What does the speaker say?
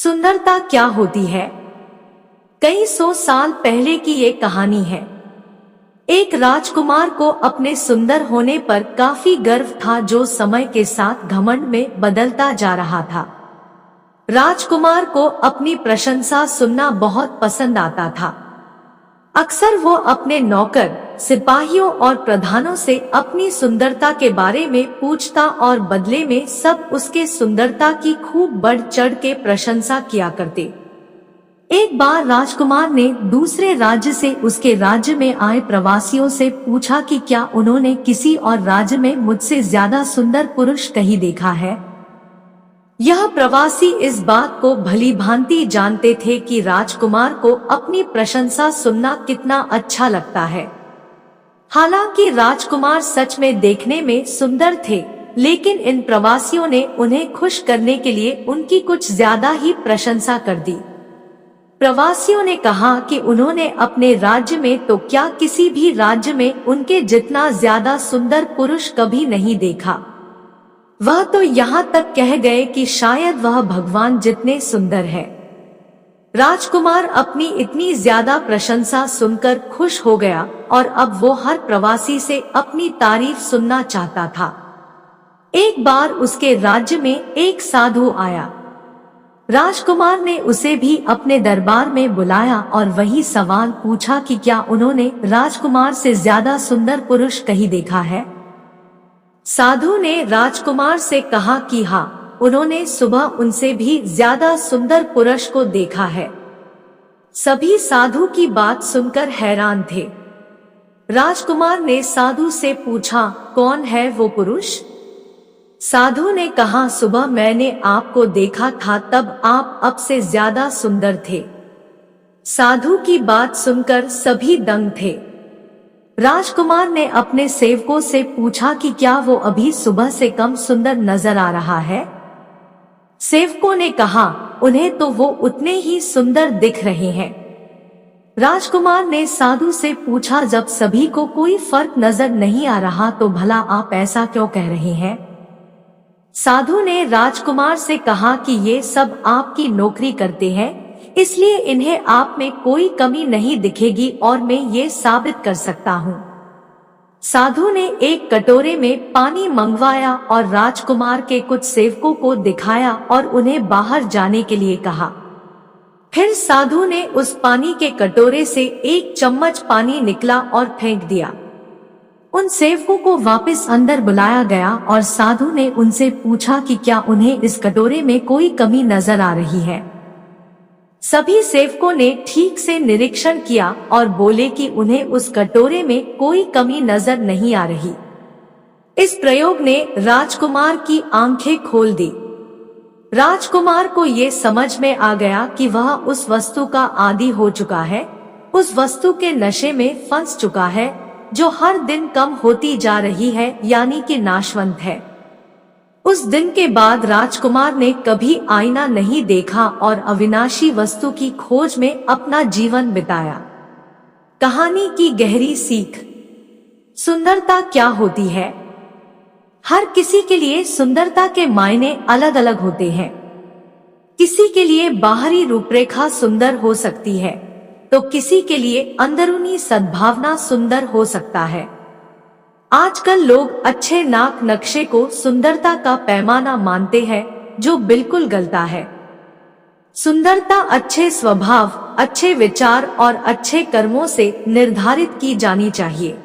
सुंदरता क्या होती है? कई सौ साल पहले की ये कहानी है। एक राजकुमार को अपने सुंदर होने पर काफी गर्व था, जो समय के साथ घमंड में बदलता जा रहा था। राजकुमार को अपनी प्रशंसा सुनना बहुत पसंद आता था। अक्सर वो अपने नौकर, सिपाहियों और प्रधानों से अपनी सुंदरता के बारे में पूछता और बदले में सब उसके सुंदरता की खूब बढ़ चढ़ के प्रशंसा किया करते। एक बार राजकुमार ने दूसरे राज्य से उसके राज्य में आए प्रवासियों से पूछा कि क्या उन्होंने किसी और राज्य में मुझसे ज्यादा सुंदर पुरुष कहीं देखा है। यह प्रवासी इस बात को भली भांति जानते थे कि राजकुमार को अपनी प्रशंसा सुनना कितना अच्छा लगता है। हालांकि राजकुमार सच में देखने में सुंदर थे, लेकिन इन प्रवासियों ने उन्हें खुश करने के लिए उनकी कुछ ज्यादा ही प्रशंसा कर दी। प्रवासियों ने कहा कि उन्होंने अपने राज्य में तो क्या किसी भी राज्य में उनके जितना ज्यादा सुंदर पुरुष कभी नहीं देखा। वह तो यहाँ तक कह गए कि शायद वह भगवान जितने सुंदर है। राजकुमार अपनी इतनी ज्यादा प्रशंसा सुनकर खुश हो गया और अब वो हर प्रवासी से अपनी तारीफ सुनना चाहता था। एक बार उसके राज्य में एक साधु आया। राजकुमार ने उसे भी अपने दरबार में बुलाया और वही सवाल पूछा कि क्या उन्होंने राजकुमार से ज्यादा सुंदर पुरुष कहीं देखा है। साधु ने राजकुमार से कहा कि हाँ, उन्होंने सुबह उनसे भी ज्यादा सुंदर पुरुष को देखा है। सभी साधु की बात सुनकर हैरान थे। राजकुमार ने साधु से पूछा, कौन है वो पुरुष? साधु ने कहा, सुबह मैंने आपको देखा था, तब आप अब से ज्यादा सुंदर थे। साधु की बात सुनकर सभी दंग थे। राजकुमार ने अपने सेवकों से पूछा कि क्या वो अभी सुबह से कम सुंदर नजर आ रहा है। सेवकों ने कहा, उन्हें तो वो उतने ही सुंदर दिख रहे हैं। राजकुमार ने साधु से पूछा, जब सभी को कोई फर्क नजर नहीं आ रहा तो भला आप ऐसा क्यों कह रहे हैं। साधु ने राजकुमार से कहा कि ये सब आपकी नौकरी करते हैं, इसलिए इन्हें आप में कोई कमी नहीं दिखेगी और मैं ये साबित कर सकता हूँ। साधु ने एक कटोरे में पानी मंगवाया और राजकुमार के कुछ सेवकों को दिखाया और उन्हें बाहर जाने के लिए कहा। फिर साधु ने उस पानी के कटोरे से एक चम्मच पानी निकला और फेंक दिया। उन सेवकों को वापस अंदर बुलाया गया और साधु ने उनसे पूछा कि क्या उन्हें इस कटोरे में कोई कमी नजर आ रही है। सभी सेवकों ने ठीक से निरीक्षण किया और बोले कि उन्हें उस कटोरे में कोई कमी नजर नहीं आ रही। इस प्रयोग ने राजकुमार की आंखें खोल दी। राजकुमार को ये समझ में आ गया कि वह उस वस्तु का आदी हो चुका है, उस वस्तु के नशे में फंस चुका है जो हर दिन कम होती जा रही है, यानी कि नाशवंत है। उस दिन के बाद राजकुमार ने कभी आईना नहीं देखा और अविनाशी वस्तु की खोज में अपना जीवन बिताया। कहानी की गहरी सीख। सुंदरता क्या होती है? हर किसी के लिए सुंदरता के मायने अलग अलग होते हैं। किसी के लिए बाहरी रूपरेखा सुंदर हो सकती है, तो किसी के लिए अंदरूनी सद्भावना सुंदर हो सकता है। आजकल लोग अच्छे नाक नक्शे को सुंदरता का पैमाना मानते हैं, जो बिल्कुल गलत है। सुंदरता अच्छे स्वभाव, अच्छे विचार और अच्छे कर्मों से निर्धारित की जानी चाहिए।